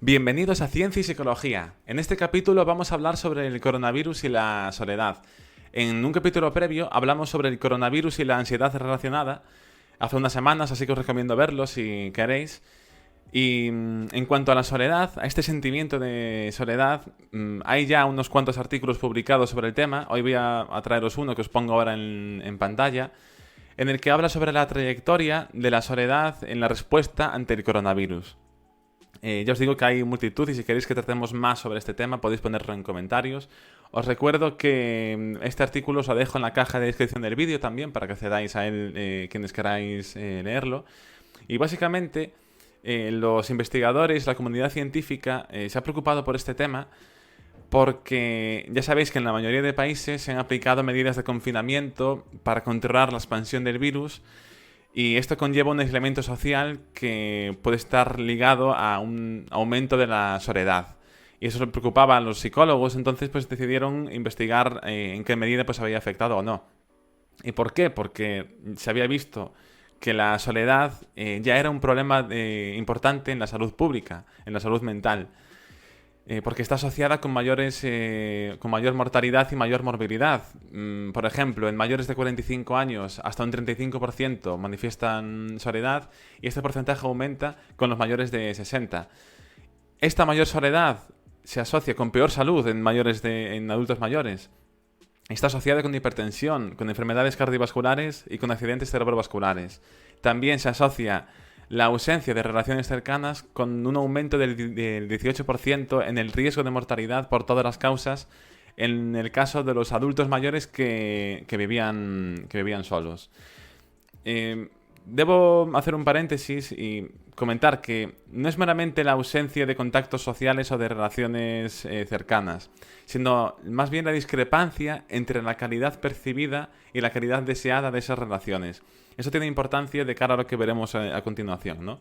Bienvenidos a Ciencia y Psicología. En este capítulo vamos a hablar sobre el coronavirus y la soledad. En un capítulo previo hablamos sobre el coronavirus y la ansiedad relacionada hace unas semanas, así que os recomiendo verlo si queréis. Y en cuanto a la soledad, a este sentimiento de soledad, hay ya unos cuantos artículos publicados sobre el tema. Hoy voy a traeros uno que os pongo ahora en pantalla, en el que habla sobre la trayectoria de la soledad en la respuesta ante el coronavirus. Ya os digo que hay multitud y si queréis que tratemos más sobre este tema podéis ponerlo en comentarios. Os recuerdo que este artículo os lo dejo en la caja de descripción del vídeo también para que accedáis a él quienes queráis leerlo. Y básicamente los investigadores, la comunidad científica se ha preocupado por este tema porque ya sabéis que en la mayoría de países se han aplicado medidas de confinamiento para controlar la expansión del virus. Y esto conlleva un aislamiento social que puede estar ligado a un aumento de la soledad. Y eso le preocupaba a los psicólogos, entonces pues decidieron investigar en qué medida pues había afectado o no. ¿Y por qué? Porque se había visto que la soledad ya era un problema importante en la salud pública, en la salud mental. Porque está asociada con con mayor mortalidad y mayor morbilidad. Por ejemplo, en mayores de 45 años hasta un 35% manifiestan soledad y este porcentaje aumenta con los mayores de 60. Esta mayor soledad se asocia con peor salud en adultos mayores. Está asociada con hipertensión, con enfermedades cardiovasculares y con accidentes cerebrovasculares. También se asocia la ausencia de relaciones cercanas con un aumento del 18% en el riesgo de mortalidad por todas las causas en el caso de los adultos mayores que vivían solos. Debo hacer un paréntesis y comentar que no es meramente la ausencia de contactos sociales o de relaciones cercanas, sino más bien la discrepancia entre la calidad percibida y la calidad deseada de esas relaciones. Eso tiene importancia de cara a lo que veremos a continuación, ¿no?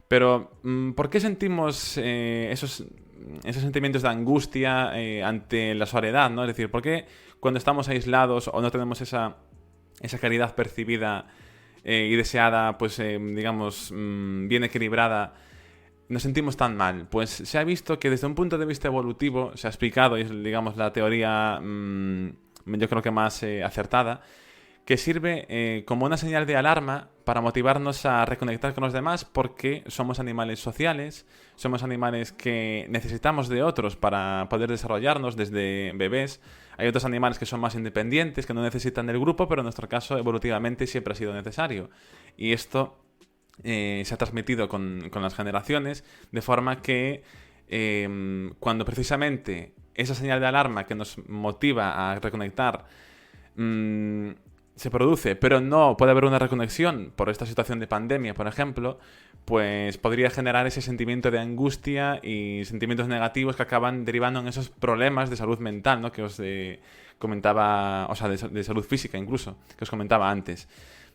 Pero, ¿por qué sentimos esos sentimientos de angustia ante la soledad, ¿no? Es decir, ¿por qué cuando estamos aislados o no tenemos esa calidad percibida y deseada, pues digamos, bien equilibrada, nos sentimos tan mal? Pues se ha visto que desde un punto de vista evolutivo, se ha explicado, y es, digamos, la teoría yo creo que más acertada, que sirve como una señal de alarma para motivarnos a reconectar con los demás porque somos animales sociales, somos animales que necesitamos de otros para poder desarrollarnos desde bebés. Hay otros animales que son más independientes, que no necesitan del grupo, pero en nuestro caso evolutivamente siempre ha sido necesario. Y esto se ha transmitido con las generaciones, de forma que cuando precisamente esa señal de alarma que nos motiva a reconectar se produce, pero no puede haber una reconexión por esta situación de pandemia, por ejemplo, pues podría generar ese sentimiento de angustia y sentimientos negativos que acaban derivando en esos problemas de salud mental, ¿no? Que os comentaba, o sea, de salud física incluso, que os comentaba antes.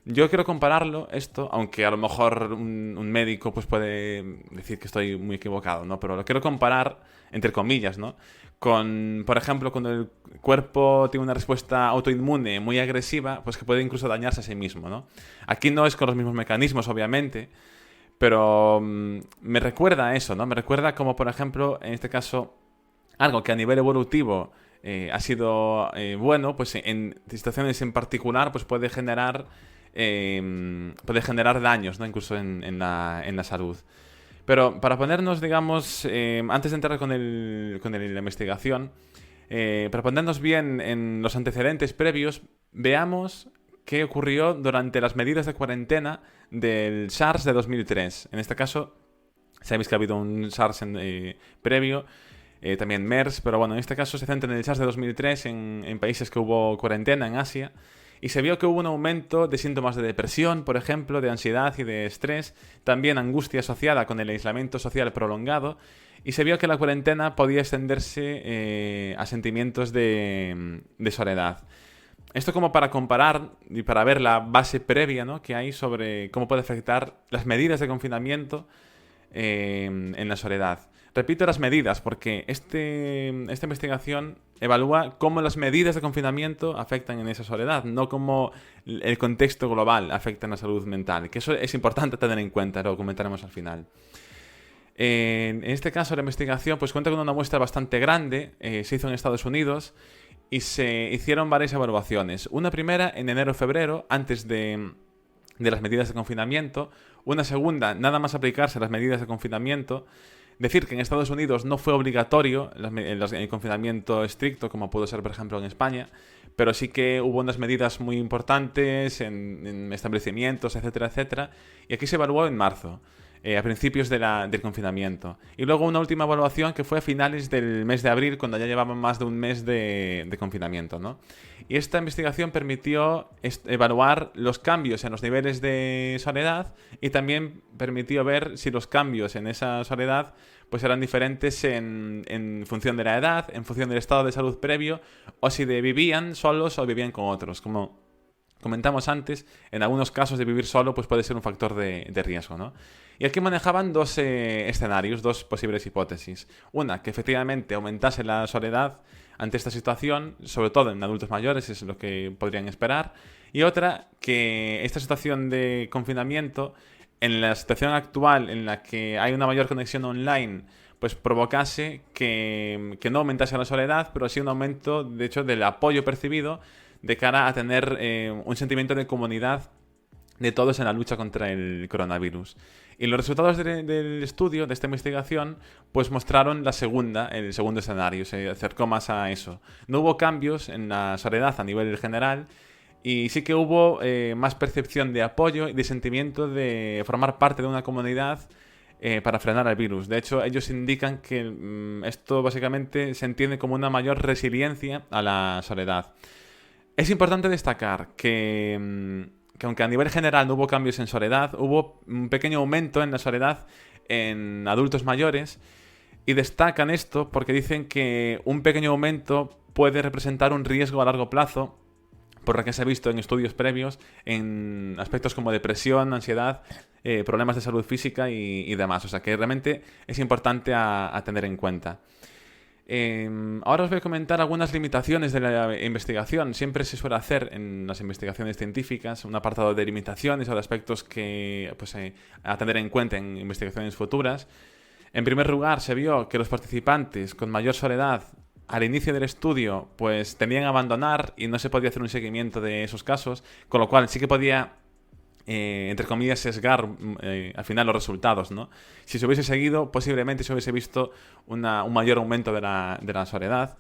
Yo quiero compararlo, esto, aunque a lo mejor un médico pues puede decir que estoy muy equivocado, ¿no? Pero lo quiero comparar, entre comillas, ¿no? Con, por ejemplo, cuando el cuerpo tiene una respuesta autoinmune muy agresiva, pues que puede incluso dañarse a sí mismo, ¿no? Aquí no es con los mismos mecanismos, obviamente, pero me recuerda a eso, ¿no? Me recuerda como, por ejemplo, en este caso, algo que a nivel evolutivo ha sido bueno, pues en situaciones en particular, pues puede generar daños, ¿no? Incluso en la salud. Pero para ponernos, digamos, antes de entrar con la investigación, para ponernos bien en los antecedentes previos, veamos qué ocurrió durante las medidas de cuarentena del SARS de 2003. En este caso, sabéis que ha habido un SARS previo, también MERS, pero bueno, en este caso se centra en el SARS de 2003 en países que hubo cuarentena en Asia. Y se vio que hubo un aumento de síntomas de depresión, por ejemplo, de ansiedad y de estrés, también angustia asociada con el aislamiento social prolongado, y se vio que la cuarentena podía extenderse a sentimientos de soledad. Esto como para comparar y para ver la base previa, ¿no?, que hay sobre cómo puede afectar las medidas de confinamiento en la soledad. Repito las medidas porque esta investigación evalúa cómo las medidas de confinamiento afectan en esa soledad, no cómo el contexto global afecta en la salud mental, que eso es importante tener en cuenta, lo comentaremos al final. En este caso, la investigación pues cuenta con una muestra bastante grande, se hizo en Estados Unidos y se hicieron varias evaluaciones. Una primera en enero-febrero, antes de las medidas de confinamiento. Una segunda, nada más aplicarse las medidas de confinamiento. Decir que en Estados Unidos no fue obligatorio el confinamiento estricto, como pudo ser, por ejemplo, en España, pero sí que hubo unas medidas muy importantes en establecimientos, etcétera, etcétera. Y aquí se evaluó en marzo, a principios del confinamiento. Y luego una última evaluación que fue a finales del mes de abril, cuando ya llevaban más de un mes de confinamiento, ¿no? Y esta investigación permitió evaluar los cambios en los niveles de soledad y también permitió ver si los cambios en esa soledad pues eran diferentes en función de la edad, en función del estado de salud previo, o si vivían solos o vivían con otros. Como comentamos antes, en algunos casos de vivir solo pues puede ser un factor de riesgo, ¿no? Y aquí manejaban dos escenarios, dos posibles hipótesis. Una, que efectivamente aumentase la soledad ante esta situación, sobre todo en adultos mayores, es lo que podrían esperar. Y otra, que esta situación de confinamiento, en la situación actual en la que hay una mayor conexión online, pues provocase que no aumentase la soledad, pero sí un aumento, de hecho, del apoyo percibido de cara a tener un sentimiento de comunidad de todos en la lucha contra el coronavirus. Y los resultados del estudio, de esta investigación, pues mostraron el segundo escenario, se acercó más a eso. No hubo cambios en la soledad a nivel general, y sí que hubo más percepción de apoyo y de sentimiento de formar parte de una comunidad para frenar el virus. De hecho, ellos indican que esto básicamente se entiende como una mayor resiliencia a la soledad. Es importante destacar que aunque a nivel general no hubo cambios en soledad, hubo un pequeño aumento en la soledad en adultos mayores, y destacan esto porque dicen que un pequeño aumento puede representar un riesgo a largo plazo, por lo que se ha visto en estudios previos en aspectos como depresión, ansiedad, problemas de salud física y demás. O sea que realmente es importante a tener en cuenta. Ahora os voy a comentar algunas limitaciones de la investigación. Siempre se suele hacer en las investigaciones científicas un apartado de limitaciones o de aspectos que a tener en cuenta en investigaciones futuras. En primer lugar, se vio que los participantes con mayor soledad al inicio del estudio pues tendían a abandonar y no se podía hacer un seguimiento de esos casos, con lo cual sí que podía entre comillas, sesgar al final los resultados, ¿no? Si se hubiese seguido, posiblemente se hubiese visto un mayor aumento de la soledad.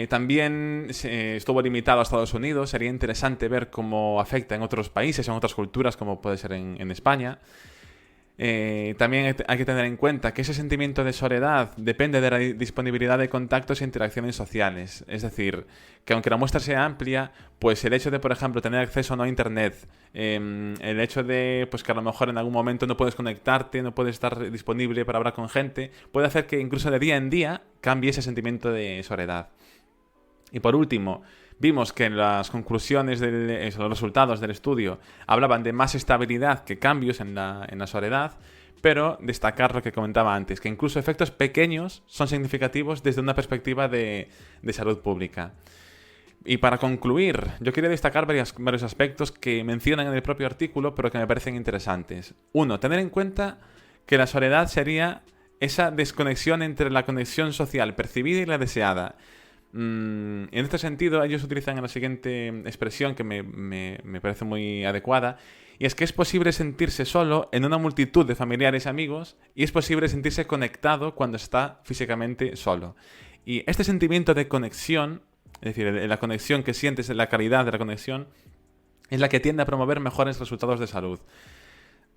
También estuvo limitado a Estados Unidos. Sería interesante ver cómo afecta en otros países, en otras culturas, como puede ser en España. También hay que tener en cuenta que ese sentimiento de soledad depende de la disponibilidad de contactos e interacciones sociales. Es decir, que aunque la muestra sea amplia, pues el hecho de, por ejemplo, tener acceso o no a Internet, el hecho de pues que a lo mejor en algún momento no puedes conectarte, no puedes estar disponible para hablar con gente, puede hacer que incluso de día en día cambie ese sentimiento de soledad. Y por último, vimos que las conclusiones los resultados del estudio hablaban de más estabilidad que cambios en la soledad, pero destacar lo que comentaba antes, que incluso efectos pequeños son significativos desde una perspectiva de salud pública. Y para concluir, yo quería destacar varios aspectos que mencionan en el propio artículo, pero que me parecen interesantes. Uno, tener en cuenta que la soledad sería esa desconexión entre la conexión social percibida y la deseada. En este sentido, ellos utilizan la siguiente expresión que me parece muy adecuada, y es que es posible sentirse solo en una multitud de familiares y amigos, y es posible sentirse conectado cuando está físicamente solo. Y este sentimiento de conexión, es decir, la conexión que sientes, la calidad de la conexión, es la que tiende a promover mejores resultados de salud.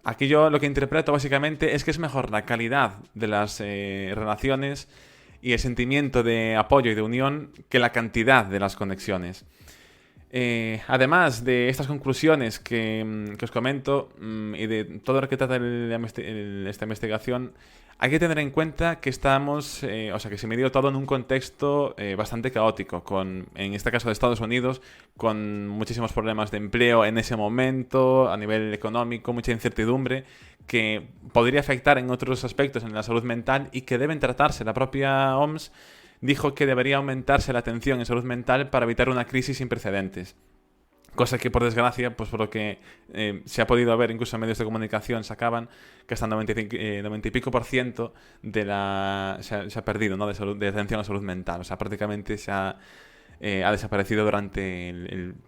Aquí yo lo que interpreto básicamente es que es mejor la calidad de las relaciones y el sentimiento de apoyo y de unión que la cantidad de las conexiones. Además de estas conclusiones que os comento y de todo lo que trata esta investigación, hay que tener en cuenta que que se midió todo en un contexto bastante caótico, en este caso de Estados Unidos, con muchísimos problemas de empleo en ese momento, a nivel económico, mucha incertidumbre, que podría afectar en otros aspectos en la salud mental y que deben tratarse. La propia OMS dijo que debería aumentarse la atención en salud mental para evitar una crisis sin precedentes. Cosa que, por desgracia, pues por lo que se ha podido ver, incluso en medios de comunicación sacaban que hasta el 90 y pico por ciento de se ha perdido, ¿no? De atención a la salud mental. O sea, prácticamente ha desaparecido durante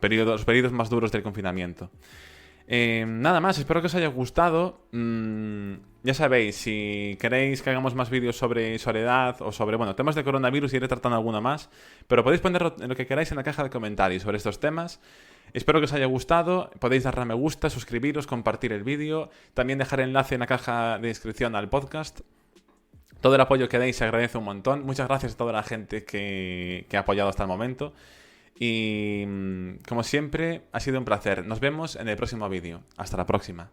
los periodos más duros del confinamiento. Nada más, espero que os haya gustado. Ya sabéis, si queréis que hagamos más vídeos sobre soledad o sobre, bueno, temas de coronavirus, iré tratando alguna más. Pero podéis poner lo que queráis en la caja de comentarios sobre estos temas. Espero que os haya gustado. Podéis darle a me gusta, suscribiros, compartir el vídeo. También dejar enlace en la caja de descripción al podcast. Todo el apoyo que deis se agradece un montón. Muchas gracias a toda la gente que ha apoyado hasta el momento. Y como siempre, ha sido un placer. Nos vemos en el próximo vídeo. Hasta la próxima.